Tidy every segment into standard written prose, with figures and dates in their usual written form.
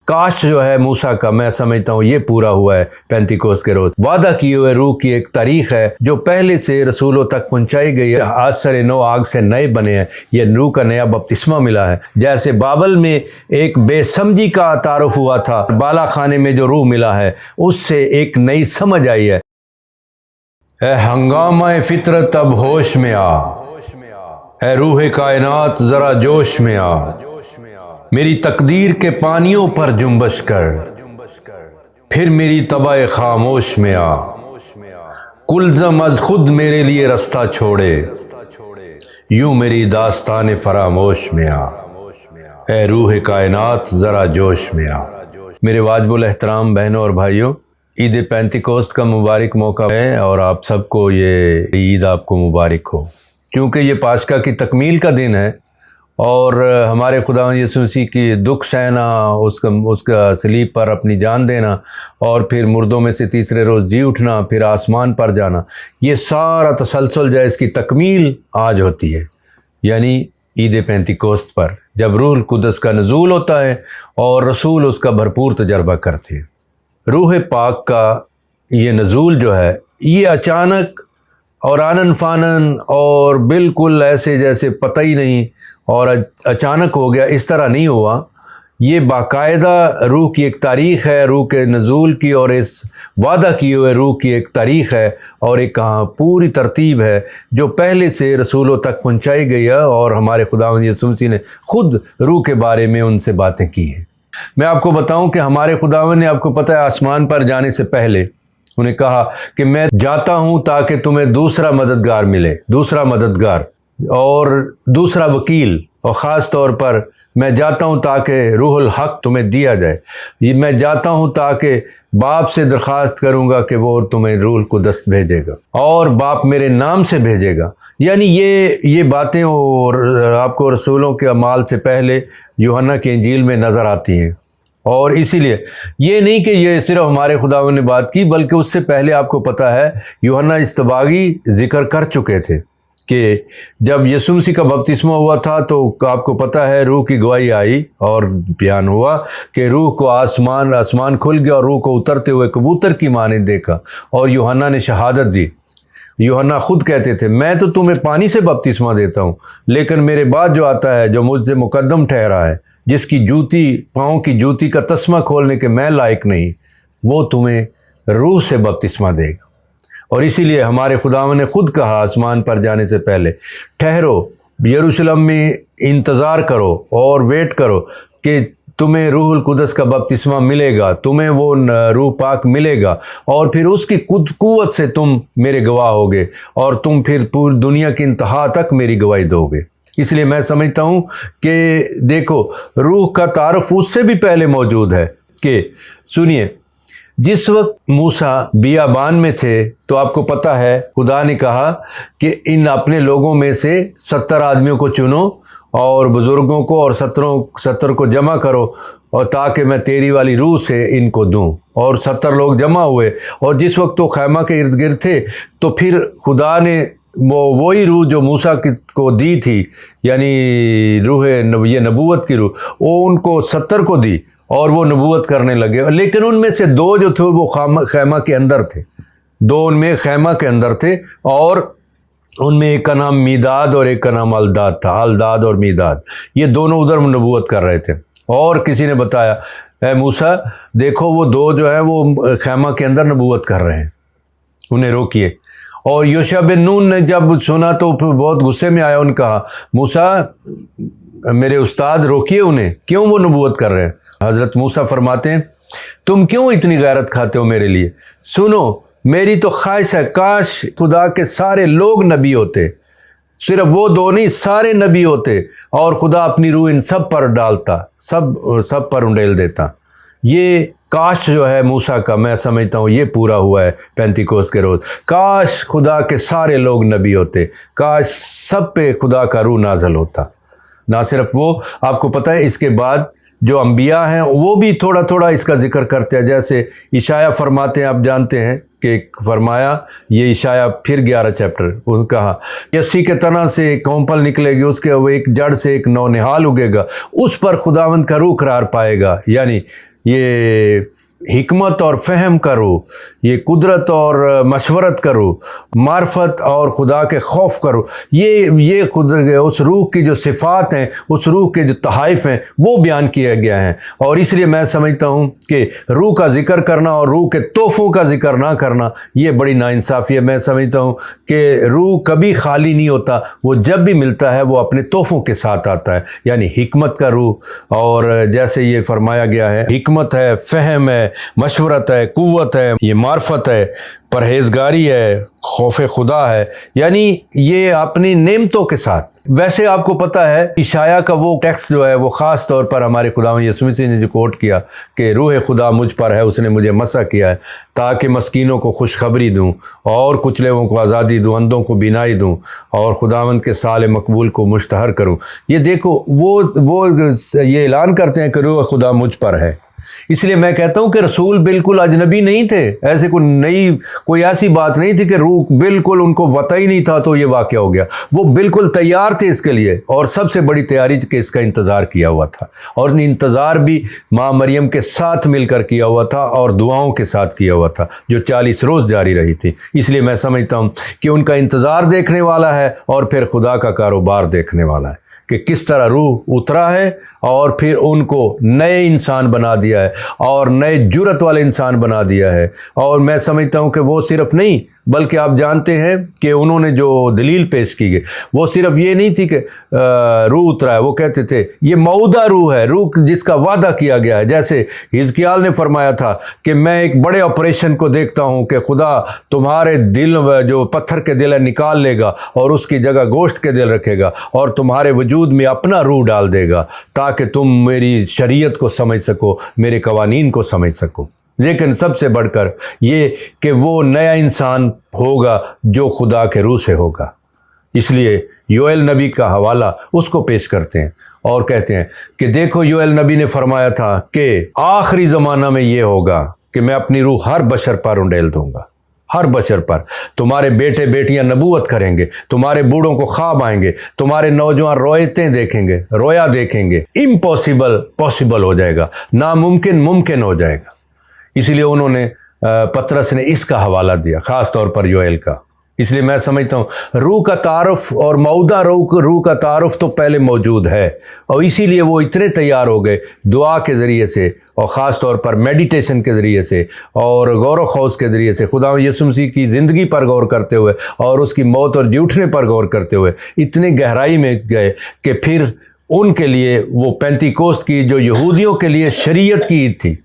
کاش جو ہے موسیٰ کا، میں سمجھتا ہوں یہ پورا ہوا ہے پینتیکوست کے روز۔ وعدہ کیے ہوئے روح کی ایک تاریخ ہے جو پہلے سے رسولوں تک پہنچائی گئی ہے۔ آثر نو آگ سے نئے بنے ہیں، یہ روح کا نیا بپتسمہ ملا ہے۔ جیسے بابل میں ایک بے سمجھی کا تعارف ہوا تھا، بالا خانے میں جو روح ملا ہے اس سے ایک نئی سمجھ آئی ہے۔ اے ہنگامہ فطرت اب ہوش میں آ، اے روح کائنات ذرا جوش میں آ، میری تقدیر کے پانیوں پر جنبش کر، پھر میری طبع خاموش میں آ، کلزم از خود میرے لیے رستہ چھوڑے، یوں میری داستان فراموش میں آ، اے روح کائنات ذرا جوش میں آ۔ میرے واجب الاحترام بہنوں اور بھائیوں، عید پینتیکوست کا مبارک موقع ہے اور آپ سب کو یہ عید آپ کو مبارک ہو، کیونکہ یہ پاشکا کی تکمیل کا دن ہے اور ہمارے خدا یسوع مسیح کی دکھ سہنا، اس کا صلیب پر اپنی جان دینا اور پھر مردوں میں سے تیسرے روز جی اٹھنا، پھر آسمان پر جانا، یہ سارا تسلسل جو ہے اس کی تکمیل آج ہوتی ہے، یعنی عید پینتیکوست پر، جب روح القدس کا نزول ہوتا ہے اور رسول اس کا بھرپور تجربہ کرتے ہیں۔ روح پاک کا یہ نزول جو ہے یہ اچانک اور آنن فانن اور بالکل ایسے جیسے پتہ ہی نہیں اور اچانک ہو گیا، اس طرح نہیں ہوا۔ یہ باقاعدہ روح کی ایک تاریخ ہے، روح کے نزول کی، اور اس وعدہ کیے ہوئے روح کی ایک تاریخ ہے اور ایک پوری ترتیب ہے جو پہلے سے رسولوں تک پہنچائی گئی ہے، اور ہمارے خداوند یسوع مسیح نے خود روح کے بارے میں ان سے باتیں کی ہیں۔ میں آپ کو بتاؤں کہ ہمارے خداوند نے، آپ کو پتہ ہے، آسمان پر جانے سے پہلے انہیں کہا کہ میں جاتا ہوں تاکہ تمہیں دوسرا مددگار ملے، دوسرا مددگار اور دوسرا وکیل، اور خاص طور پر میں جاتا ہوں تاکہ روح الحق تمہیں دیا جائے۔ میں جاتا ہوں تاکہ باپ سے درخواست کروں گا کہ وہ تمہیں روح القدس بھیجے گا، اور باپ میرے نام سے بھیجے گا۔ یعنی یہ باتیں اور آپ کو رسولوں کے اعمال سے پہلے یوحنا کی انجیل میں نظر آتی ہیں، اور اسی لیے یہ نہیں کہ یہ صرف ہمارے خداوند نے بات کی، بلکہ اس سے پہلے آپ کو پتہ ہے یوحنا اصطباغی ذکر کر چکے تھے کہ جب یسوع مسیح کا بپتسمہ ہوا تھا تو آپ کو پتہ ہے روح کی گواہی آئی اور بیان ہوا کہ روح کو آسمان کھل گیا اور روح کو اترتے ہوئے کبوتر کی مانند دیکھا، اور یوحنا نے شہادت دی۔ یوحنا خود کہتے تھے، میں تو تمہیں پانی سے بپتسمہ دیتا ہوں، لیکن میرے بعد جو آتا ہے جو مجھ سے مقدم ٹھہرا ہے، جس کی پاؤں کی جوتی کا تسمہ کھولنے کے میں لائق نہیں، وہ تمہیں روح سے بپتسمہ دے گا۔ اور اسی لیے ہمارے خداوند نے خود کہا آسمان پر جانے سے پہلے، ٹھہرو یروشلم میں، انتظار کرو اور ویٹ کرو کہ تمہیں روح القدس کا بپتسمہ ملے گا، تمہیں وہ روح پاک ملے گا، اور پھر اس کی قوت سے تم میرے گواہ ہوگے، اور تم پھر پوری دنیا کی انتہا تک میری گواہی دو گے۔ اس لیے میں سمجھتا ہوں کہ دیکھو، روح کا تعارف اس سے بھی پہلے موجود ہے کہ سنیے، جس وقت موسیٰ بیابان میں تھے تو آپ کو پتہ ہے خدا نے کہا کہ ان اپنے لوگوں میں سے 70 آدمیوں کو چنو اور بزرگوں کو، اور 70 کو جمع کرو، اور تاکہ میں تیری والی روح سے ان کو دوں۔ اور 70 لوگ جمع ہوئے، اور جس وقت وہ خیمہ کے ارد گرد تھے تو پھر خدا نے وہی روح جو موسیٰ کو دی تھی، یعنی روح یہ نبوت کی روح، وہ ان کو 70 کو دی اور وہ نبوت کرنے لگے۔ لیکن ان میں سے 2 جو تھے وہ خیمہ کے اندر تھے، 2 ان میں خیمہ کے اندر تھے، اور ان میں ایک کا نام میداد اور ایک کا نام الداد تھا، الداد اور میداد، یہ دونوں ادھر نبوت کر رہے تھے۔ اور کسی نے بتایا، اے موسیٰ دیکھو وہ 2 جو ہیں وہ خیمہ کے اندر نبوت کر رہے ہیں، انہیں روکیے۔ اور یوشع بن نون نے جب سنا تو بہت غصے میں آیا، ان کہا، موسیٰ میرے استاد روکیے انہیں، کیوں وہ نبوت کر رہے ہیں؟ حضرت موسیٰ فرماتے ہیں، تم کیوں اتنی غیرت کھاتے ہو میرے لیے؟ سنو، میری تو خواہش ہے کاش خدا کے سارے لوگ نبی ہوتے، صرف وہ 2 نہیں، سارے نبی ہوتے، اور خدا اپنی روح ان سب پر ڈالتا، سب پر انڈیل دیتا۔ یہ کاش جو ہے موسیٰ کا، میں سمجھتا ہوں یہ پورا ہوا ہے پینتیکوست کے روز۔ کاش خدا کے سارے لوگ نبی ہوتے، کاش سب پہ خدا کا روح نازل ہوتا۔ نہ صرف وہ، آپ کو پتہ ہے اس کے بعد جو انبیاء ہیں وہ بھی تھوڑا تھوڑا اس کا ذکر کرتے ہیں، جیسے عشایہ فرماتے ہیں، آپ جانتے ہیں کہ فرمایا، یہ عشایہ پھر 11 چیپٹر، ان کہا یسی کے تنہ سے ایک کونپل نکلے گی، اس کے وہ ایک جڑ سے ایک نونہال اگے گا، اس پر خداوند کا روح قرار پائے گا، یعنی یہ حکمت اور فہم کا روح، یہ قدرت اور مشورت کا روح، معرفت اور خدا کے خوف کا روح، یہ اس روح کی جو صفات ہیں، اس روح کے جو تحائف ہیں وہ بیان کیا گیا ہے۔ اور اس لیے میں سمجھتا ہوں کہ روح کا ذکر کرنا اور روح کے تحفوں کا ذکر نہ کرنا یہ بڑی ناانصافی ہے۔ میں سمجھتا ہوں کہ روح کبھی خالی نہیں ہوتا، وہ جب بھی ملتا ہے وہ اپنے تحفوں کے ساتھ آتا ہے، یعنی حکمت کا روح، اور جیسے یہ فرمایا گیا ہے حکمت ہے، فہم ہے، مشورت ہے، قوت ہے، یہ معرفت ہے، پرہیزگاری ہے، خوف خدا ہے، یعنی یہ اپنی نعمتوں کے ساتھ۔ ویسے آپ کو پتہ ہے اشعیاء کا وہ ٹیکسٹ جو ہے وہ خاص طور پر ہمارے خداوند یسوع مسیح نے جو کوٹ کیا کہ روح خدا مجھ پر ہے، اس نے مجھے مسح کیا ہے تاکہ مسکینوں کو خوشخبری دوں اور کچلوں کو آزادی دوں، اندھوں کو بینائی دوں اور خداوند کے سال مقبول کو مشتہر کروں۔ یہ دیکھو وہ یہ اعلان کرتے ہیں کہ روح خدا مجھ پر ہے۔ اس لیے میں کہتا ہوں کہ رسول بالکل اجنبی نہیں تھے، ایسے کوئی ایسی بات نہیں تھی کہ روح بالکل ان کو پتہ ہی نہیں تھا تو یہ واقعہ ہو گیا۔ وہ بالکل تیار تھے اس کے لیے، اور سب سے بڑی تیاری کہ اس کا انتظار کیا ہوا تھا، اور انتظار بھی ماں مریم کے ساتھ مل کر کیا ہوا تھا اور دعاؤں کے ساتھ کیا ہوا تھا جو 40 روز جاری رہی تھی۔ اس لیے میں سمجھتا ہوں کہ ان کا انتظار دیکھنے والا ہے اور پھر خدا کا کاروبار دیکھنے والا ہے کہ کس طرح روح اترا ہے اور پھر ان کو نئے انسان بنا دیا ہے اور نئے جرأت والے انسان بنا دیا ہے۔ اور میں سمجھتا ہوں کہ وہ صرف نہیں بلکہ آپ جانتے ہیں کہ انہوں نے جو دلیل پیش کی گئی وہ صرف یہ نہیں تھی کہ روح اترا ہے، وہ کہتے تھے یہ موعودہ روح ہے، روح جس کا وعدہ کیا گیا ہے۔ جیسے حزقیال نے فرمایا تھا کہ میں ایک بڑے آپریشن کو دیکھتا ہوں کہ خدا تمہارے دل جو پتھر کے دل ہے نکال لے گا اور اس کی جگہ گوشت کے دل رکھے گا اور تمہارے وجود میں اپنا روح ڈال دے گا تاکہ تم میری شریعت کو سمجھ سکو، میرے قوانین کو سمجھ سکو۔ لیکن سب سے بڑھ کر یہ کہ وہ نیا انسان ہوگا جو خدا کے روح سے ہوگا۔ اس لیے یوئیل نبی کا حوالہ اس کو پیش کرتے ہیں اور کہتے ہیں کہ دیکھو یوئیل نبی نے فرمایا تھا کہ آخری زمانہ میں یہ ہوگا کہ میں اپنی روح ہر بشر پر انڈیل دوں گا، ہر بشر پر۔ تمہارے بیٹے بیٹیاں نبوت کریں گے، تمہارے بوڑھوں کو خواب آئیں گے، تمہارے نوجوان رویتیں دیکھیں گے، رویا دیکھیں گے۔ امپاسبل پاسبل ہو جائے گا، ناممکن ممکن ہو جائے گا۔ اس لیے انہوں نے پطرس نے اس کا حوالہ دیا، خاص طور پر یوئیل کا۔ اس لیے میں سمجھتا ہوں روح کا تعارف اور موعودہ روح کا تعارف تو پہلے موجود ہے، اور اسی لیے وہ اتنے تیار ہو گئے دعا کے ذریعے سے اور خاص طور پر میڈیٹیشن کے ذریعے سے اور غور و خوض کے ذریعے سے، خدا یسوع مسیح کی زندگی پر غور کرتے ہوئے اور اس کی موت اور جی اٹھنے پر غور کرتے ہوئے اتنے گہرائی میں گئے کہ پھر ان کے لیے وہ پینتیکوست کی جو یہودیوں کے لیے شریعت کی عید تھی،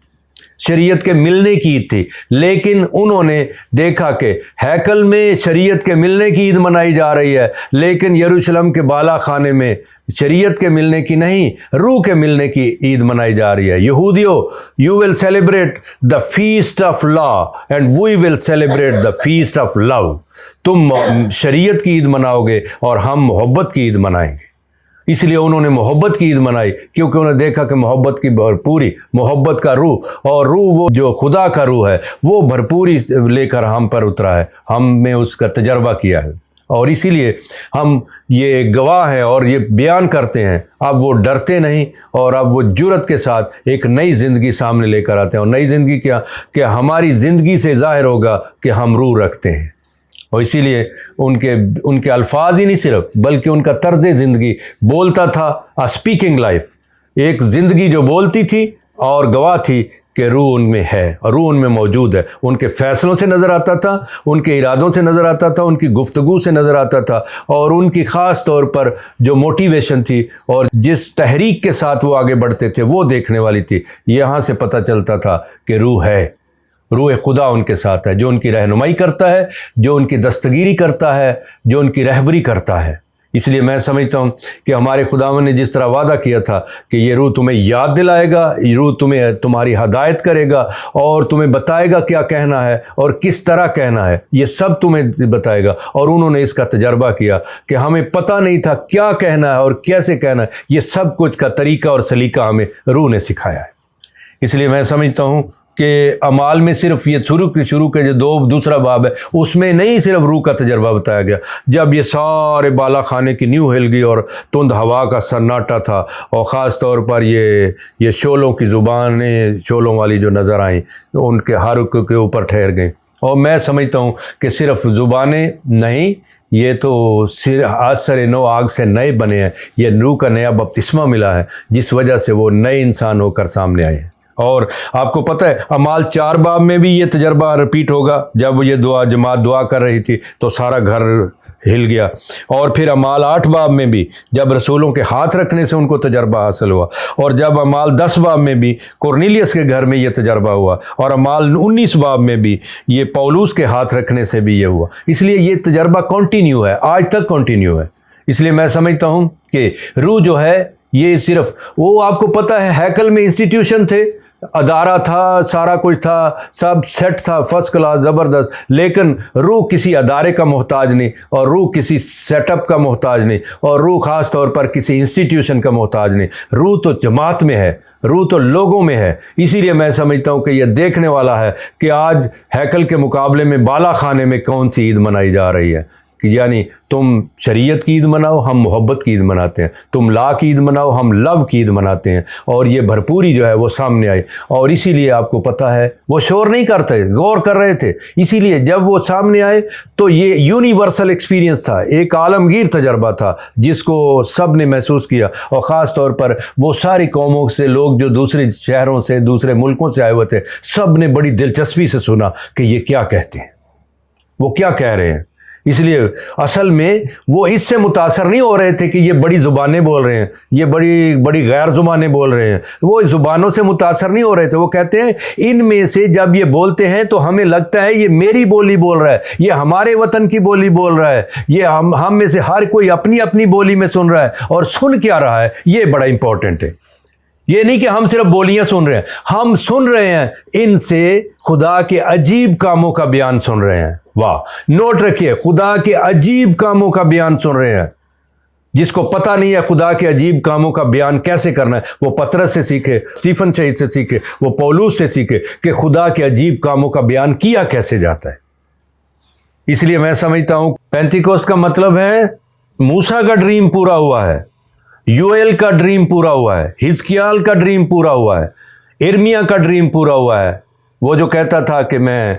شریعت کے ملنے کی عید تھی، لیکن انہوں نے دیکھا کہ ہیکل میں شریعت کے ملنے کی عید منائی جا رہی ہے، لیکن یروشلم کے بالا خانے میں شریعت کے ملنے کی نہیں، روح کے ملنے کی عید منائی جا رہی ہے۔ یہودیوں، you will celebrate the feast of law and we will celebrate the feast of love. تم شریعت کی عید مناؤ گے اور ہم محبت کی عید منائیں گے۔ اس لیے انہوں نے محبت کی عید منائی کیونکہ انہوں نے دیکھا کہ محبت کی بھرپوری، محبت کا روح، اور روح وہ جو خدا کا روح ہے وہ بھرپوری لے کر ہم پر اترا ہے، ہم نے اس کا تجربہ کیا ہے، اور اسی لیے ہم یہ گواہ ہیں اور یہ بیان کرتے ہیں۔ اب وہ ڈرتے نہیں اور اب وہ جرأت کے ساتھ ایک نئی زندگی سامنے لے کر آتے ہیں، اور نئی زندگی کیا کہ ہماری زندگی سے ظاہر ہوگا کہ ہم روح رکھتے ہیں۔ اور اسی لیے ان کے الفاظ ہی نہیں صرف بلکہ ان کا طرز زندگی بولتا تھا اسپیکنگ لائف، ایک زندگی جو بولتی تھی اور گواہ تھی کہ روح ان میں ہے اور روح ان میں موجود ہے۔ ان کے فیصلوں سے نظر آتا تھا، ان کے ارادوں سے نظر آتا تھا، ان کی گفتگو سے نظر آتا تھا، اور ان کی خاص طور پر جو موٹیویشن تھی اور جس تحریک کے ساتھ وہ آگے بڑھتے تھے وہ دیکھنے والی تھی۔ یہاں سے پتہ چلتا تھا کہ روح ہے، روح خدا ان کے ساتھ ہے جو ان کی رہنمائی کرتا ہے، جو ان کی دستگیری کرتا ہے، جو ان کی رہبری کرتا ہے۔ اس لیے میں سمجھتا ہوں کہ ہمارے خداوند نے جس طرح وعدہ کیا تھا کہ یہ روح تمہیں یاد دلائے گا، یہ روح تمہاری ہدایت کرے گا اور تمہیں بتائے گا کیا کہنا ہے اور کس طرح کہنا ہے، یہ سب تمہیں بتائے گا۔ اور انہوں نے اس کا تجربہ کیا کہ ہمیں پتہ نہیں تھا کیا کہنا ہے اور کیسے کہنا ہے، یہ سب کچھ کا طریقہ اور سلیقہ ہمیں روح نے سکھایا ہے۔ اس لیے میں سمجھتا ہوں کہ اعمال میں صرف یہ شروع کے جو دوسرا باب ہے اس میں نہیں صرف روح کا تجربہ بتایا گیا، جب یہ سارے بالا خانے کی نیو ہل گئی اور تند ہوا کا سناٹا تھا، اور خاص طور پر یہ شعلوں کی زبانیں شعلوں والی جو نظر آئیں ان کے ہر کے اوپر ٹھہر گئیں، اور میں سمجھتا ہوں کہ صرف زبانیں نہیں، یہ تو آثر نو آگ سے نئے بنے ہیں، یہ روح کا نیا بپتسمہ ملا ہے جس وجہ سے وہ نئے انسان ہو کر سامنے آئے ہیں۔ اور آپ کو پتہ ہے اعمال 4 باب میں بھی یہ تجربہ رپیٹ ہوگا، جب یہ جماعت دعا کر رہی تھی تو سارا گھر ہل گیا، اور پھر اعمال 8 باب میں بھی جب رسولوں کے ہاتھ رکھنے سے ان کو تجربہ حاصل ہوا، اور جب اعمال 10 باب میں بھی کورنیلیس کے گھر میں یہ تجربہ ہوا، اور اعمال 19 باب میں بھی یہ پولوس کے ہاتھ رکھنے سے بھی یہ ہوا۔ اس لیے یہ تجربہ کنٹینیو ہے، آج تک کنٹینیو ہے۔ اس لیے میں سمجھتا ہوں کہ روح جو ہے یہ صرف وہ آپ کو پتہ ہے ہیکل میں انسٹیٹیوشن تھے، ادارہ تھا، سارا کچھ تھا، سب سیٹ تھا، فرسٹ کلاس زبردست، لیکن روح کسی ادارے کا محتاج نہیں، اور روح کسی سیٹ اپ کا محتاج نہیں، اور روح خاص طور پر کسی انسٹیٹیوشن کا محتاج نہیں۔ روح تو جماعت میں ہے، روح تو لوگوں میں ہے۔ اسی لیے میں سمجھتا ہوں کہ یہ دیکھنے والا ہے کہ آج ہیکل کے مقابلے میں بالا خانے میں کون سی عید منائی جا رہی ہے، کہ یعنی تم شریعت کی عید مناؤ، ہم محبت کی عید مناتے ہیں، تم لا کی عید مناؤ، ہم لو کی عید مناتے ہیں، اور یہ بھرپوری جو ہے وہ سامنے آئی۔ اور اسی لیے آپ کو پتہ ہے وہ شور نہیں کرتے، غور کر رہے تھے، اسی لیے جب وہ سامنے آئے تو یہ یونیورسل ایکسپیرینس تھا، ایک عالمگیر تجربہ تھا جس کو سب نے محسوس کیا، اور خاص طور پر وہ ساری قوموں سے لوگ جو دوسرے شہروں سے دوسرے ملکوں سے آئے ہوئے تھے، سب نے بڑی دلچسپی سے سنا کہ یہ کیا کہتے ہیں، وہ کیا کہہ رہے ہیں۔ اس لیے اصل میں وہ اس سے متاثر نہیں ہو رہے تھے کہ یہ بڑی زبانیں بول رہے ہیں، یہ بڑی غیر زبانیں بول رہے ہیں، وہ زبانوں سے متاثر نہیں ہو رہے تھے۔ وہ کہتے ہیں ان میں سے جب یہ بولتے ہیں تو ہمیں لگتا ہے یہ میری بولی بول رہا ہے، یہ ہمارے وطن کی بولی بول رہا ہے، یہ ہم میں سے ہر کوئی اپنی اپنی بولی میں سن رہا ہے، اور سن کیا رہا ہے یہ بڑا امپورٹنٹ ہے۔ یہ نہیں کہ ہم صرف بولیاں سن رہے ہیں، ہم سن رہے ہیں ان سے خدا کے عجیب کاموں کا بیان سن رہے ہیں۔ واہ، نوٹ رکھیے، خدا کے عجیب کاموں کا بیان سن رہے ہیں۔ جس کو پتہ نہیں ہے خدا کے عجیب کاموں کا بیان کیسے کرنا ہے، وہ پطرس سے سیکھے، اسٹیفن شہید سے سیکھے، وہ پولوس سے سیکھے کہ خدا کے عجیب کاموں کا بیان کیا کیسے جاتا ہے۔ اس لیے میں سمجھتا ہوں پینتیکوست کا مطلب ہے موسیٰ کا ڈریم پورا ہوا ہے، یوئیل کا ڈریم پورا ہوا ہے، حزقیال کا ڈریم پورا ہوا ہے، ارمیا کا ڈریم پورا ہوا ہے، وہ جو کہتا تھا کہ میں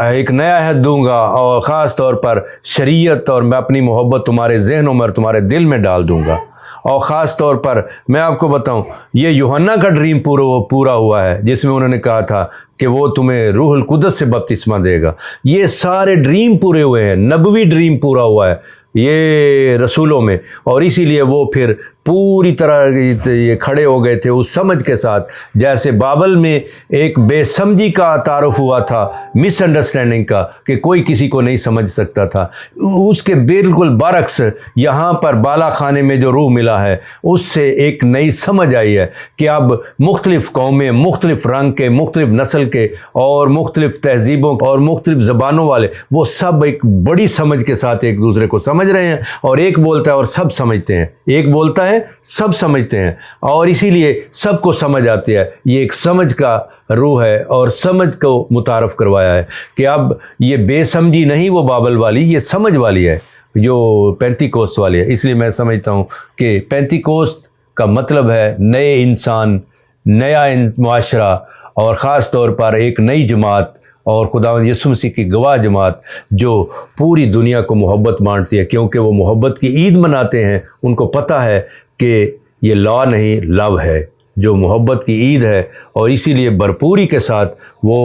ایک نیا عہد دوں گا، اور خاص طور پر شریعت اور میں اپنی محبت تمہارے ذہنوں میں اور تمہارے دل میں ڈال دوں گا۔ اور خاص طور پر میں آپ کو بتاؤں یہ یوحنا کا ڈریم پورا ہوا ہے، جس میں انہوں نے کہا تھا کہ وہ تمہیں روح القدس سے بپتسمہ دے گا۔ یہ سارے ڈریم پورے ہوئے ہیں، نبوی ڈریم پورا ہوا ہے یہ رسولوں میں، اور اسی لیے وہ پھر پوری طرح یہ کھڑے ہو گئے تھے اس سمجھ کے ساتھ، جیسے بابل میں ایک بے سمجھی کا تعارف ہوا تھا، مس انڈرسٹینڈنگ کا، کہ کوئی کسی کو نہیں سمجھ سکتا تھا، اس کے بالکل برعکس یہاں پر بالا خانے میں جو روح ملا ہے اس سے ایک نئی سمجھ آئی ہے کہ اب مختلف قومیں، مختلف رنگ کے، مختلف نسل کے اور مختلف تہذیبوں اور مختلف زبانوں والے، وہ سب ایک بڑی سمجھ کے ساتھ ایک دوسرے کو سمجھ رہے ہیں، اور ایک بولتا ہے اور سب سمجھتے ہیں، ایک بولتا ہے سب سمجھتے ہیں، اور اسی لیے سب کو سمجھ آتی ہے۔ یہ ایک سمجھ کا روح ہے، اور سمجھ کو متعارف کروایا ہے کہ اب یہ بے سمجھی نہیں وہ بابل والی، یہ سمجھ والی ہے جو پینتیکوست والی ہے۔ اس لیے میں سمجھتا ہوں کہ پینتیکوست کا مطلب ہے نئے انسان، نیا معاشرہ، اور خاص طور پر ایک نئی جماعت، اور خداوند یسوع مسیح کی گواہ جماعت جو پوری دنیا کو محبت بانٹتی ہے، کیونکہ وہ محبت کی عید مناتے ہیں۔ ان کو پتہ ہے کہ یہ لا نہیں، لو ہے، جو محبت کی عید ہے، اور اسی لیے بھرپوری کے ساتھ وہ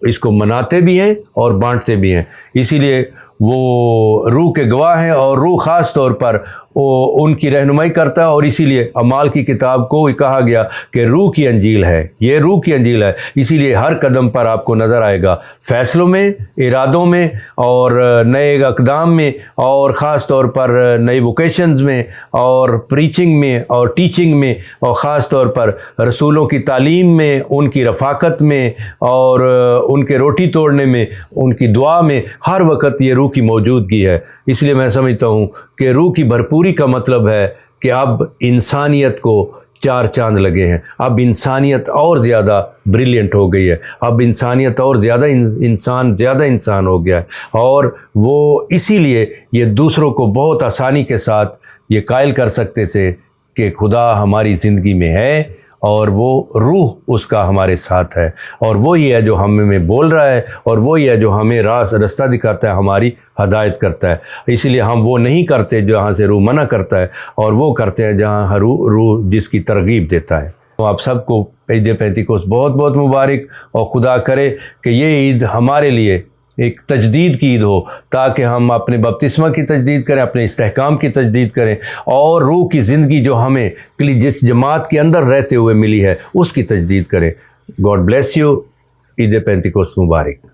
اس کو مناتے بھی ہیں اور بانٹتے بھی ہیں۔ اسی لیے وہ روح کے گواہ ہیں، اور روح خاص طور پر وہ ان کی رہنمائی کرتا ہے، اور اسی لیے اعمال کی کتاب کو کہا گیا کہ روح کی انجیل ہے، یہ روح کی انجیل ہے۔ اسی لیے ہر قدم پر آپ کو نظر آئے گا فیصلوں میں، ارادوں میں، اور نئے اقدام میں، اور خاص طور پر نئی ووکیشنز میں، اور پریچنگ میں، اور ٹیچنگ میں، اور خاص طور پر رسولوں کی تعلیم میں، ان کی رفاقت میں، اور ان کے روٹی توڑنے میں، ان کی دعا میں، ہر وقت یہ روح کی موجودگی ہے۔ اس لیے میں سمجھتا ہوں کہ روح کی بھرپوری کا مطلب ہے کہ اب انسانیت کو 4 چاند لگے ہیں. اب انسانیت اور زیادہ بریلینٹ ہو گئی ہے. اب انسانیت اور زیادہ انسان ہو گیا ہے. اور وہ اسی لیے یہ دوسروں کو بہت آسانی کے ساتھ یہ قائل کر سکتے تھے کہ خدا ہماری زندگی میں ہے اور وہ روح اس کا ہمارے ساتھ ہے، اور وہی ہے جو ہمیں بول رہا ہے، اور وہی ہے جو ہمیں راستہ دکھاتا ہے، ہماری ہدایت کرتا ہے. اس لیے ہم وہ نہیں کرتے جہاں سے روح منع کرتا ہے، اور وہ کرتے ہیں جہاں روح جس کی ترغیب دیتا ہے. تو آپ سب کو عید پینتیکوست بہت بہت مبارک، اور خدا کرے کہ یہ عید ہمارے لیے ایک تجدید کی عید ہو، تاکہ ہم اپنے بپتسمہ کی تجدید کریں، اپنے استحکام کی تجدید کریں، اور روح کی زندگی جو ہمیں جس جماعت کے اندر رہتے ہوئے ملی ہے اس کی تجدید کریں. God bless you. عید پینتیکوست مبارک.